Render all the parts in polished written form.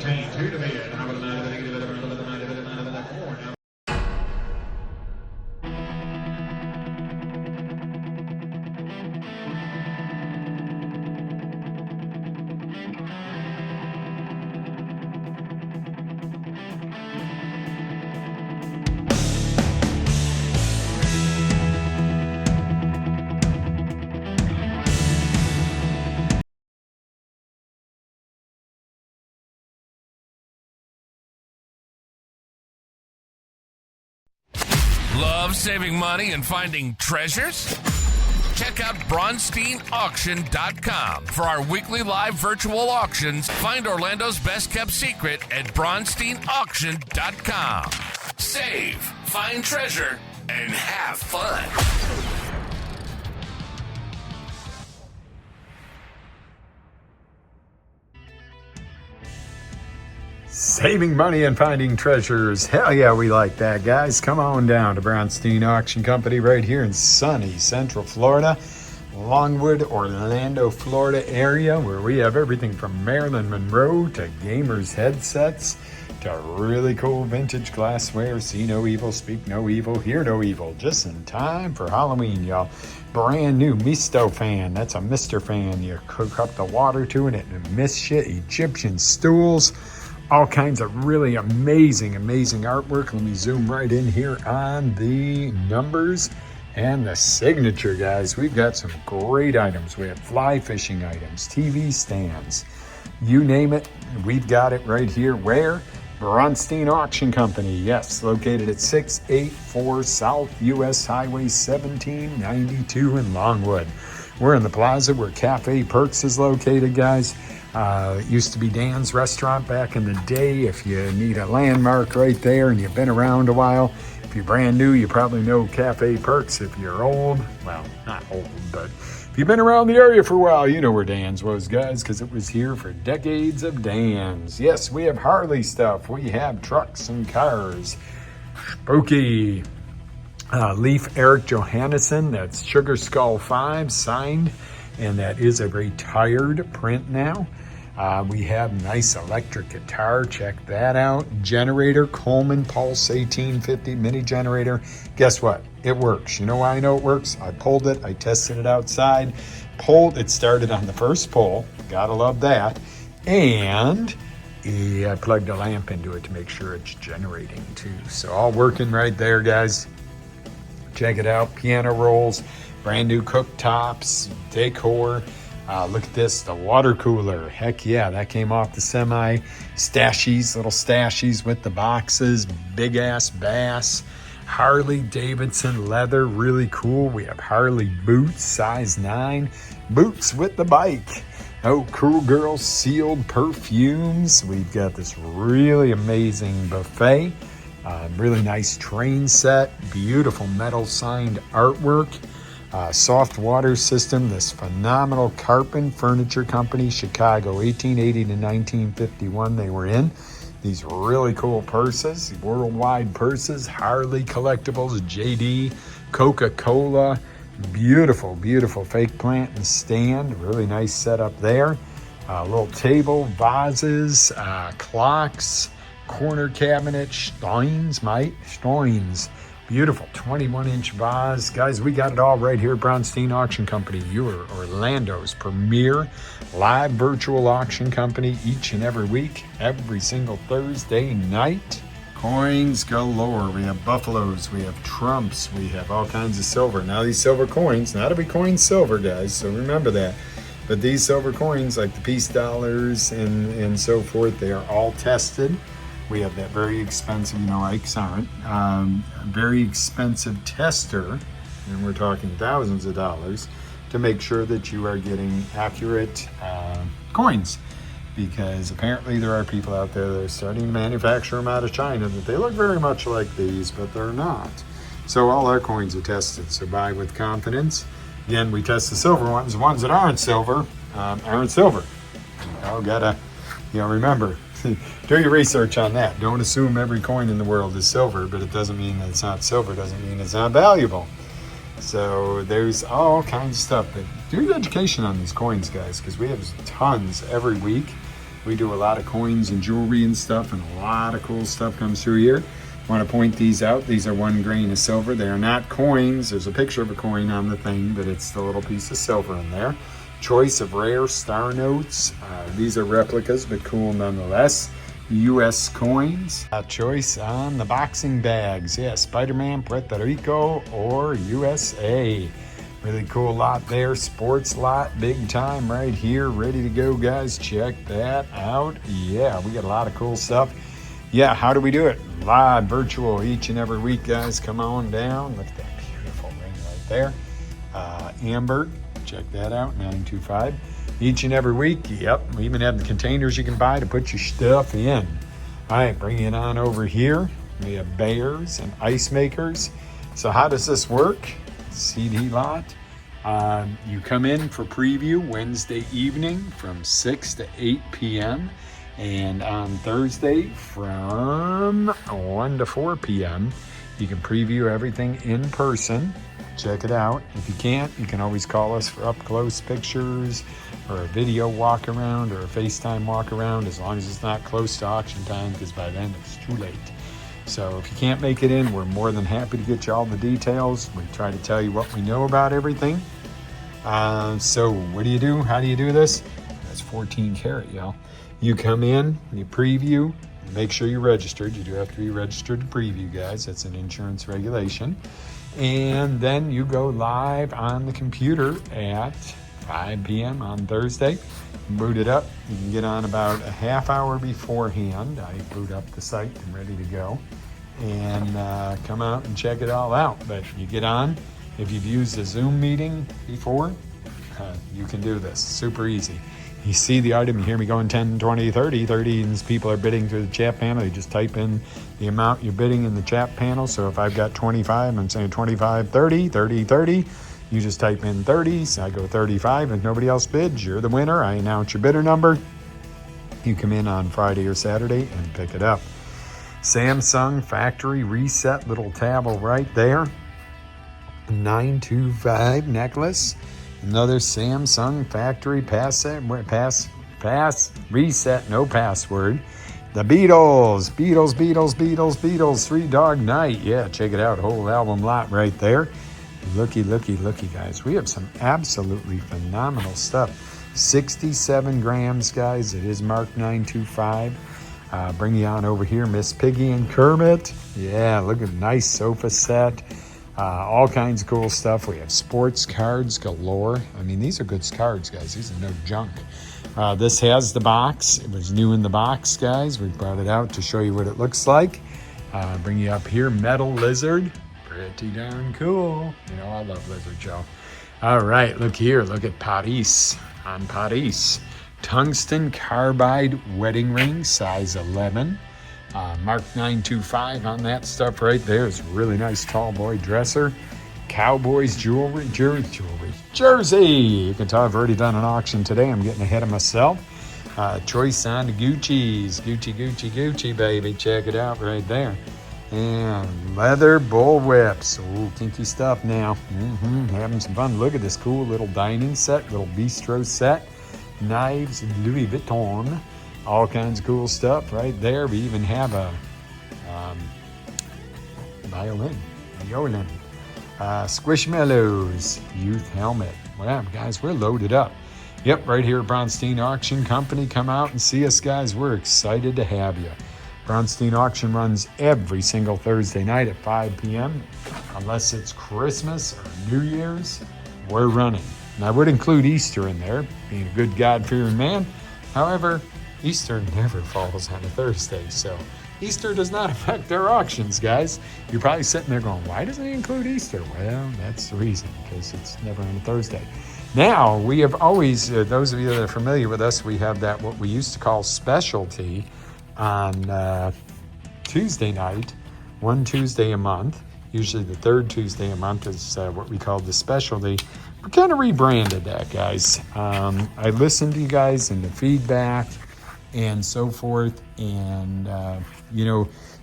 14, 2 to bid. How about the 9 of the negative, 11 of the 9 of the 9 of the 4 now. Love saving money and finding treasures? Check out BronsteinAuction.com for our weekly live virtual auctions. Find Orlando's best kept secret at BronsteinAuction.com. Save, find treasure, and have fun. Saving money and finding treasures. Hell yeah, we like that, guys. Come on down to Bronstein Auction Company right here in sunny Central Florida, Longwood, Orlando, Florida area, where we have everything from Marilyn Monroe to gamers headsets to really cool vintage glassware. See no evil, speak no evil, hear no evil. Just in time for Halloween, y'all. Brand new Misto fan. That's a Mr. fan. You cook up the water to it and it mists you. Egyptian stools. All kinds of really amazing artwork. Let me zoom right in here on the numbers and the signature, guys. We've got some great items. We have fly fishing items, TV stands, you name it, we've got it right here. Where? Bronstein Auction Company. Yes, located at 684 South US Highway 1792 in Longwood. We're in the plaza where Cafe Perks is located, guys. It used to be Dan's Restaurant back in the day. If you need a landmark right there and you've been around a while, if you're brand new, you probably know Cafe Perks. If you're old, well, not old, but if you've been around the area for a while, you know where Dan's was, guys, because it was here for decades of Dan's. Yes, we have Harley stuff. We have trucks and cars. Spooky. Leaf Eric Johannesson, that's Sugar Skull 5, signed, and that is a retired print now. We have nice electric guitar, check that out. Generator, Coleman Pulse 1850 mini generator. Guess what? It works. You know why I know it works? I pulled it, I tested it outside, pulled, it started on the first pull, gotta love that, and I plugged a lamp into it to make sure it's generating too. So all working right there, guys. Check it out, piano rolls, brand new cooktops, decor. Look at this, the water cooler. Heck yeah, that came off the semi. Stashies, little stashies with the boxes, big ass bass. Harley Davidson leather, really cool. We have Harley boots, size 9. Boots with the bike. Oh, Cool Girl sealed perfumes. We've got this really amazing buffet. Really nice train set, beautiful metal signed artwork, soft water system, this phenomenal Carpin Furniture Company, Chicago, 1880 to 1951 they were in. These really cool purses, worldwide purses, Harley collectibles, JD, Coca-Cola, beautiful fake plant and stand, really nice setup there. Little table, vases, clocks, corner cabinet, Steins, beautiful 21-inch vase. Guys, we got it all right here at Bronstein Auction Company, your Orlando's premier live virtual auction company each and every week, every single Thursday night. Coins galore. We have buffaloes, we have trumps, we have all kinds of silver. Now these silver coins, not every coin's silver, guys, so remember that. But these silver coins, like the peace dollars and so forth, they are all tested. We have that very expensive, Ike's aren't, very expensive tester, and we're talking thousands of dollars, to make sure that you are getting accurate coins. Because apparently there are people out there that are starting to manufacture them out of China that they look very much like these, but they're not. So all our coins are tested, so buy with confidence. Again, we test the silver ones. The ones that aren't silver, aren't silver. Remember, do your research on that. Don't assume every coin in the world is silver, but it doesn't mean that it's not silver. It doesn't mean it's not valuable. So there's all kinds of stuff. But do your education on these coins, guys, because we have tons every week. We do a lot of coins and jewelry and stuff, and a lot of cool stuff comes through here. Want to point these out. These are 1 grain of silver. They are not coins. There's a picture of a coin on the thing, but it's the little piece of silver in there. Choice of rare star notes. These are replicas, but cool nonetheless. U.S. coins. Choice on the boxing bags. Yeah, Spider-Man, Puerto Rico, or USA. Really cool lot there. Sports lot, big time right here. Ready to go, guys. Check that out. Yeah, we got a lot of cool stuff. Yeah, how do we do it? Live, virtual, each and every week, guys. Come on down. Look at that beautiful ring right there. Amber, check that out, 925. Each and every week, yep. We even have the containers you can buy to put your stuff in. All right, bring it on over here. We have bears and ice makers. So how does this work? CD lot. You come in for preview Wednesday evening from 6 to 8 p.m. And on Thursday from 1 to 4 p.m. You can preview everything in person. Check it out. If you can't, you can always call us for up close pictures or a video walk around or a FaceTime walk around, as long as it's not close to auction time, because by then it's too late. So if you can't make it in, we're more than happy to get you all the details. We try to tell you what we know about everything. So what do you do? How do you do this? That's 14 karat, y'all. You come in, you preview, make sure you're registered. You do have to be registered to preview, guys. That's an insurance regulation. And then you go live on the computer at 5 p.m. on Thursday. Boot it up. You can get on about a half hour beforehand. I boot up the site and ready to go. And come out and check it all out. But you get on. If you've used a Zoom meeting before, you can do this. Super easy. You see the item, you hear me going 10, 20, 30, 30, and people are bidding through the chat panel. You just type in the amount you're bidding in the chat panel. So if I've got 25, I'm saying 25, 30, 30, 30. You just type in 30, so I go 35. If nobody else bids, you're the winner. I announce your bidder number. You come in on Friday or Saturday and pick it up. Samsung factory reset, little tablet right there. 925 necklace. Another Samsung factory pass reset, no password. The Beatles, 3 Dog Night. Yeah, check it out. Whole album lot right there. Looky, guys. We have some absolutely phenomenal stuff. 67 grams, guys. It is marked 925. Bring you on over here, Miss Piggy and Kermit. Yeah, look at nice sofa set. All kinds of cool stuff. We have sports cards galore. I mean, these are good cards, guys. These are no junk. This has the box. It was new in the box, guys. We brought it out to show you what it looks like. Bring you up here, Metal Lizard. Pretty darn cool. You know, I love Lizard, Joe. All right, look here. Look at Paris. On Paris. Tungsten carbide wedding ring, size 11. Mark 925 on that stuff right there. It's a really nice tall boy dresser. Cowboys jewelry, jersey. You can tell I've already done an auction today. I'm getting ahead of myself. Choice on the Gucci's. Gucci, baby. Check it out right there. And leather bullwhips. Ooh, kinky stuff now. Having some fun. Look at this cool little dining set, little bistro set. Knives, Louis Vuitton. All kinds of cool stuff right there. We even have a violin. Squishmallows youth helmet. Wow, guys, we're loaded up. Yep, right here at Bronstein Auction Company. Come out and see us, guys. We're excited to have you. Bronstein Auction runs every single Thursday night at 5 p.m. Unless it's Christmas or New Year's, we're running. And I would include Easter in there, being a good God-fearing man. However, Easter never falls on a Thursday, so Easter does not affect our auctions, guys. You're probably sitting there going, why doesn't he include Easter? Well, that's the reason, because it's never on a Thursday. Now, we have always, those of you that are familiar with us, we have that, what we used to call specialty on Tuesday night, one Tuesday a month. Usually the third Tuesday a month is what we call the specialty. We kind of rebranded that, guys. I listened to you guys and the feedback and so forth, and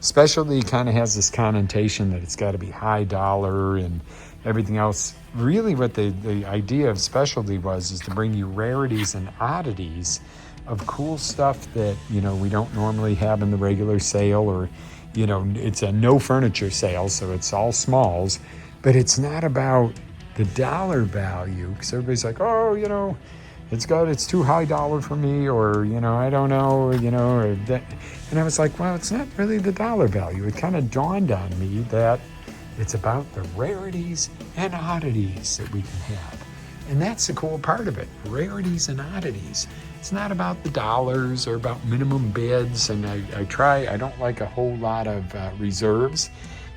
specialty kind of has this connotation that it's got to be high dollar and everything else. Really what the idea of specialty is to bring you rarities and oddities of cool stuff that, we don't normally have in the regular sale, or, it's a no furniture sale, so it's all smalls, but it's not about the dollar value, because everybody's like, oh, it's too high dollar for me, or, I don't know, or that. And I was like, well, it's not really the dollar value. It kind of dawned on me that it's about the rarities and oddities that we can have. And that's the cool part of it, rarities and oddities. It's not about the dollars or about minimum bids. And I don't like a whole lot of reserves.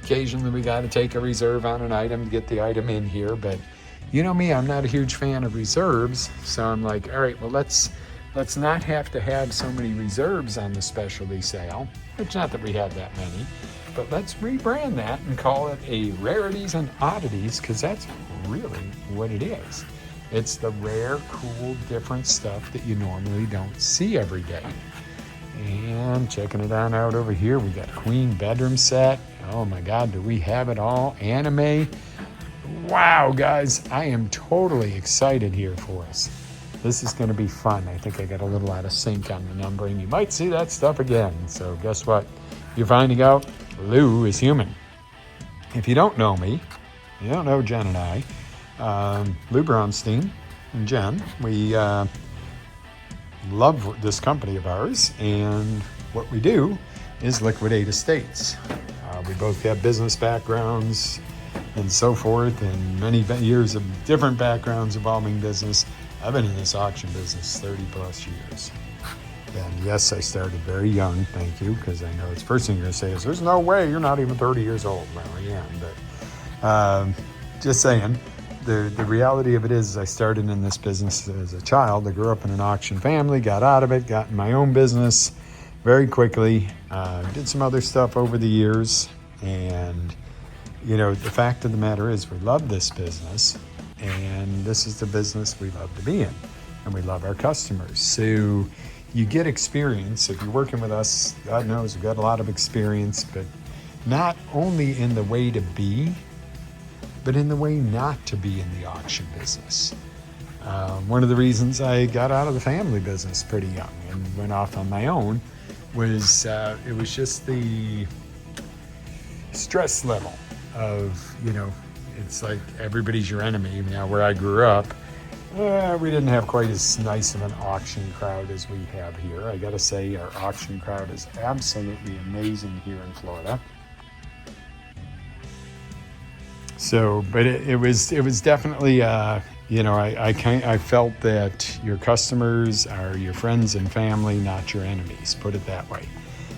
Occasionally we got to take a reserve on an item to get the item in here, but you know me, I'm not a huge fan of reserves. So I'm like, all right, well, let's not have to have so many reserves on the specialty sale. It's not that we have that many, but let's rebrand that and call it a rarities and oddities, because that's really what it is. It's the rare, cool, different stuff that you normally don't see every day. And checking it on out over here, we got a queen bedroom set. Oh my God, do we have it all? Anime. Wow, guys, I am totally excited here for us. This is going to be fun. I think I got a little out of sync on the numbering. You might see that stuff again. So guess what? You're finding out Lou is human. If you don't know me, you don't know Jen and I, Lou Bronstein and Jen, we love this company of ours, and what we do is liquidate estates. We both have business backgrounds and so forth, and many years of different backgrounds involving business. I've been in this auction business 30 plus years. And yes, I started very young, thank you, because I know it's the first thing you're going to say is, there's no way you're not even 30 years old. Well, I am, but just saying, the reality of it is I started in this business as a child. I grew up in an auction family, got out of it, got in my own business very quickly, did some other stuff over the years, and the fact of the matter is we love this business, and this is the business we love to be in, and we love our customers. So you get experience. If you're working with us, God knows we've got a lot of experience, but not only in the way to be, but in the way not to be in the auction business. One of the reasons I got out of the family business pretty young and went off on my own was it was just the stress level of, it's like everybody's your enemy. Now, where I grew up, we didn't have quite as nice of an auction crowd as we have here. I gotta say, our auction crowd is absolutely amazing here in Florida. So, but it was definitely, I felt that your customers are your friends and family, not your enemies, put it that way.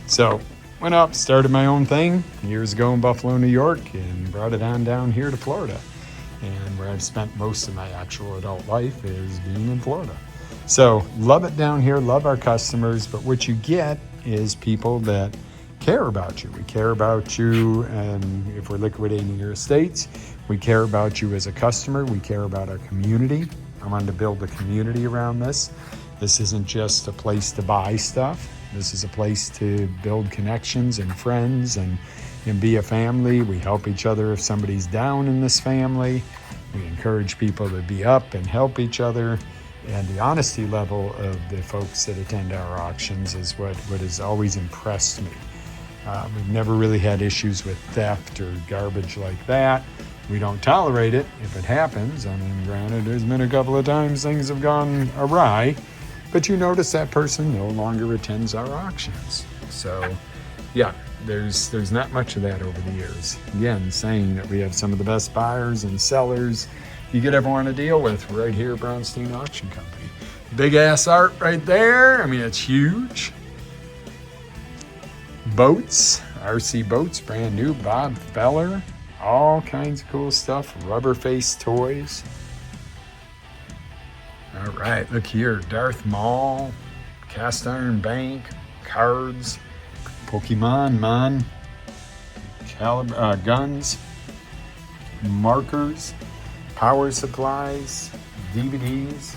So went up, started my own thing years ago in Buffalo, New York, and brought it on down here to Florida. And where I've spent most of my actual adult life is being in Florida. So love it down here, love our customers, but what you get is people that care about you. We care about you, and if we're liquidating your estates, we care about you as a customer. We care about our community. I wanted to build a community around this. This isn't just a place to buy stuff. This is a place to build connections and friends and be a family. We help each other if somebody's down in this family. We encourage people to be up and help each other. And the honesty level of the folks that attend our auctions is what has always impressed me. We've never really had issues with theft or garbage like that. We don't tolerate it if it happens. I mean, granted, there's been a couple of times things have gone awry, but you notice that person no longer attends our auctions. So, yeah, there's not much of that over the years. Again, saying that we have some of the best buyers and sellers you could ever want to deal with right here at Bronstein Auction Company. Big ass art right there. I mean, it's huge. Boats, RC boats, brand new, Bob Feller, all kinds of cool stuff, rubber face toys. All right, look here, Darth Maul, cast iron bank, cards, Pokemon, guns, markers, power supplies, DVDs.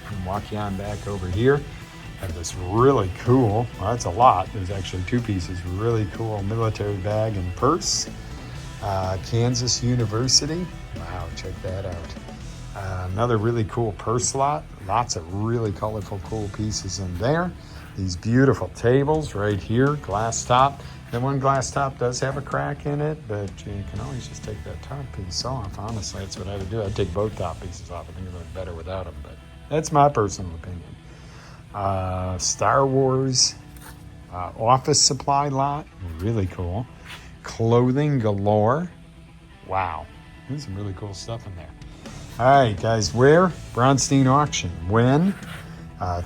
And walk you on back over here. Have this really cool, well, that's a lot. There's actually two pieces, really cool military bag and purse. Kansas University. Wow, check that out. Another really cool purse lot. Lots of really colorful, cool pieces in there. These beautiful tables right here, glass top. The one glass top does have a crack in it, but you can always just take that top piece off. Honestly, that's what I would do. I'd take both top pieces off. I think it would look better without them, but that's my personal opinion. Star Wars office supply lot, really cool. Clothing galore. Wow, there's some really cool stuff in there. All right, guys, where? Bronstein Auction. When?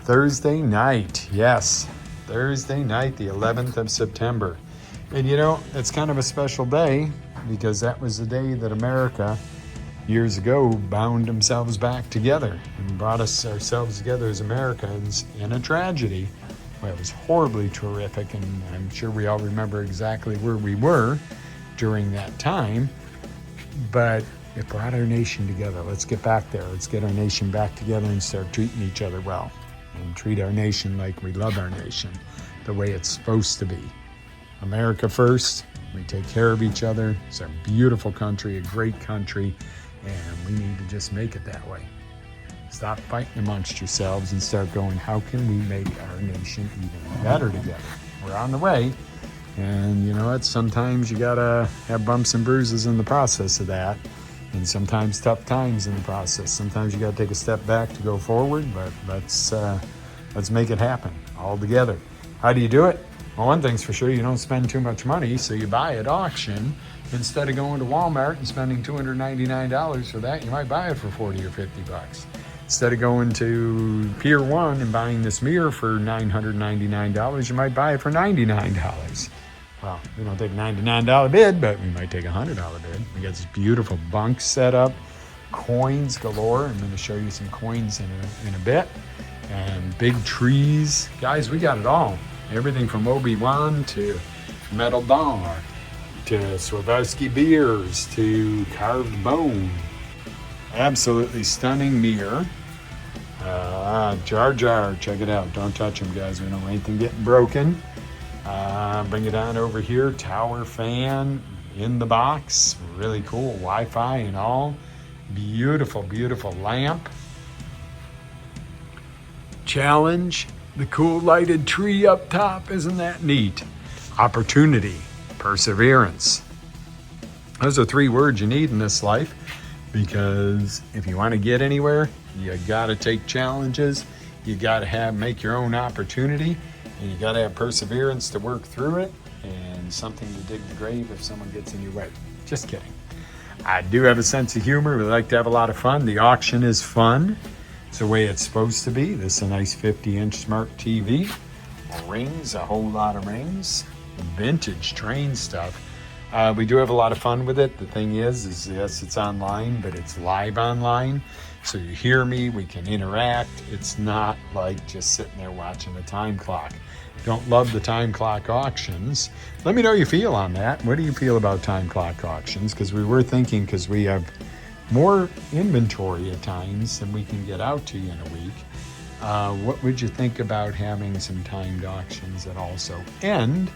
Thursday night. Yes, Thursday night, the 11th of September. And you know, it's kind of a special day because that was the day that America, years ago, bound themselves back together and brought ourselves together as Americans in a tragedy. Well, it was horribly terrific, and I'm sure we all remember exactly where we were during that time. But it brought our nation together. Let's get back there. Let's get our nation back together and start treating each other well. And treat our nation like we love our nation, the way it's supposed to be. America first. We take care of each other. It's a beautiful country, a great country, and we need to just make it that way. Stop fighting amongst yourselves and start going, how can we make our nation even better together? We're on the way. And you know what? Sometimes you gotta have bumps and bruises in the process of that. And sometimes tough times in the process. Sometimes you gotta take a step back to go forward, but let's make it happen all together. How do you do it? Well, one thing's for sure, you don't spend too much money, so you buy at auction. Instead of going to Walmart and spending $299 for that, you might buy it for 40 or 50 bucks. Instead of going to Pier 1 and buying this mirror for $999, you might buy it for $99. Well, we don't take a $99 bid, but we might take a $100 bid. We got this beautiful bunk set up, coins galore. I'm going to show you some coins in a bit, and big trees. Guys, we got it all. Everything from Obi-Wan to metal bar to Swarovski beers to carved bone. Absolutely stunning mirror. Jar Jar, check it out. Don't touch them, guys. We don't want anything getting broken. Bring it on over here. Tower fan in the box. Really cool. Wi-Fi and all. Beautiful, beautiful lamp. Challenge. The cool lighted tree up top. Isn't that neat? Opportunity. Perseverance. Those are 3 words you need in this life, because if you want to get anywhere, you got to take challenges. You got to make your own opportunity, and you got to have perseverance to work through it, and something to dig the grave if someone gets in your way. Just kidding. I do have a sense of humor. We like to have a lot of fun. The auction is fun. It's the way it's supposed to be. This is a nice 50-inch smart TV. Rings, a whole lot of rings. Vintage train stuff. We do have a lot of fun with it. The thing is yes, it's online, but it's live online. So you hear me, we can interact. It's not like just sitting there watching a time clock. Don't love the time clock auctions. Let me know how you feel on that. What do you feel about time clock auctions? Because we were thinking, because we have more inventory at times than we can get out to you in a week. What would you think about having some timed auctions that also end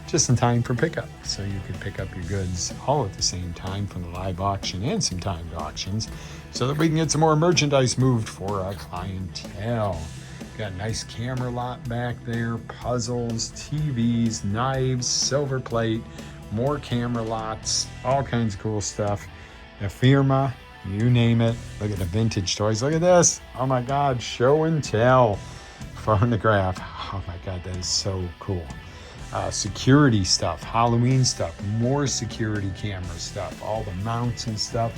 just in time for pickup? So you could pick up your goods all at the same time from the live auction and some timed auctions, so that we can get some more merchandise moved for our clientele. Got a nice camera lot back there, puzzles, TVs, knives, silver plate, more camera lots, all kinds of cool stuff. Ephemera, you name it. Look at the vintage toys. Look at this. Oh my God, show and tell phonograph. Oh my God, that is so cool. Security stuff, Halloween stuff, more security camera stuff, all the mounts and stuff.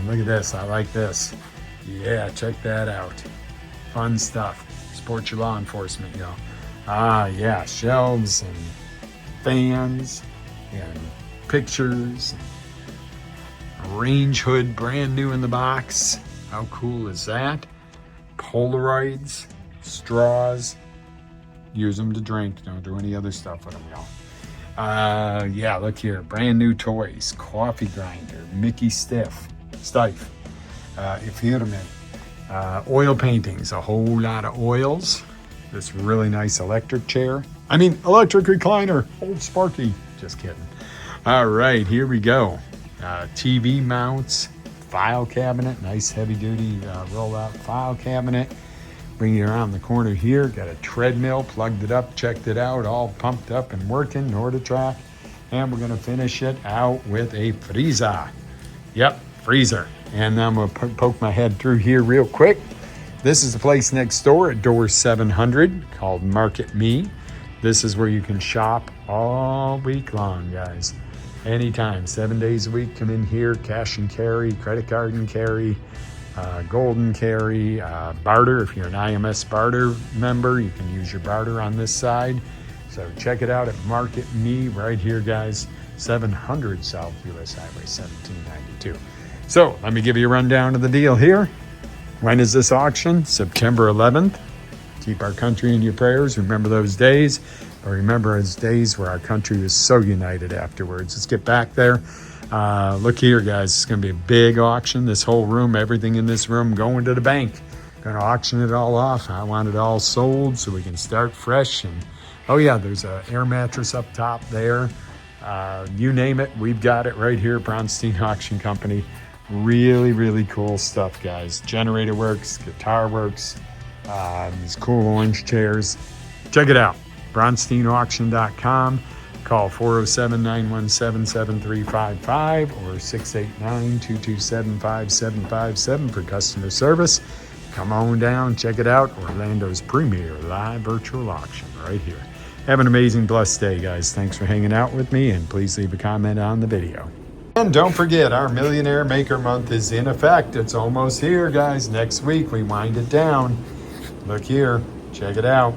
Look at this. I like this. Yeah, check that out. Fun stuff. Support your law enforcement, yo. Yeah, shelves and fans and pictures. Range hood, brand new in the box. How cool is that? Polaroids, straws. Use them to drink. Don't do any other stuff with them, y'all. Yeah, look here. Brand new toys. Coffee grinder. Mickey Stiff. Ephemera. Oil paintings. A whole lot of oils. This really nice electric chair. Electric recliner. Old Sparky. Just kidding. All right, here we go. TV mounts. file cabinet, nice heavy duty roll out file cabinet. Bring you around the corner here, got a treadmill, plugged it up, checked it out, all pumped up and working, Norditrack. And we're gonna finish it out with a freezer. Yep, freezer. And I'm gonna poke my head through here real quick. This is the place next door at door 700 called Market Me. This is where you can shop all week long, guys. Anytime, 7 days a week, come in here, cash and carry, credit card and carry, golden carry, barter. If you're an IMS barter member, you can use your barter on this side. So check it out at Market Me right here, guys. 700 South US Highway 1792. So let me give you a rundown of the deal here. When is this auction? September 11th. Keep our country in your prayers. Remember those days. Or remember those days where our country was so united afterwards. Let's get back there. Look here, guys. It's going to be a big auction. This whole room, everything in this room, going to the bank. Going to auction it all off. I want it all sold so we can start fresh. And oh yeah, there's an air mattress up top there. You name it, we've got it right here. Bronstein Auction Company. Really, really cool stuff, guys. Generator works, guitar works. These cool orange chairs. Check it out. BronsteinAuction.com. Call 407-917-7355 or 689-227-5757 for customer service. Come on down, check it out. Orlando's premier live virtual auction right here. Have an amazing, blessed day, guys. Thanks for hanging out with me, and please leave a comment on the video. And don't forget, our Millionaire Maker Month is in effect. It's almost here, guys. Next week, we wind it down. Look here. Check it out.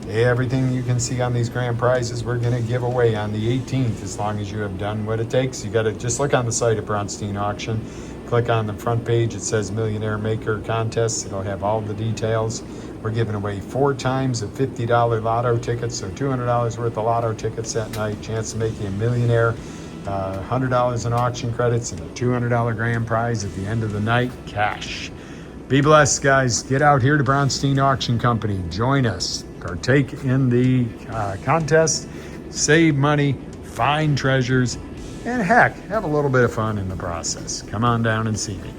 Everything you can see on these grand prizes we're going to give away on the 18th, as long as you have done what it takes. You got to just look on the site of Bronstein Auction. Click on the front page. It says Millionaire Maker Contest. It'll have all the details. We're giving away 4 times of $50 lotto tickets, so $200 worth of lotto tickets that night. Chance to make you a millionaire. $100 in auction credits and a $200 grand prize at the end of the night, cash. Be blessed, guys. Get out here to Bronstein Auction Company. Join us. Partake in the contest. Save money. Find treasures. And heck, have a little bit of fun in the process. Come on down and see me.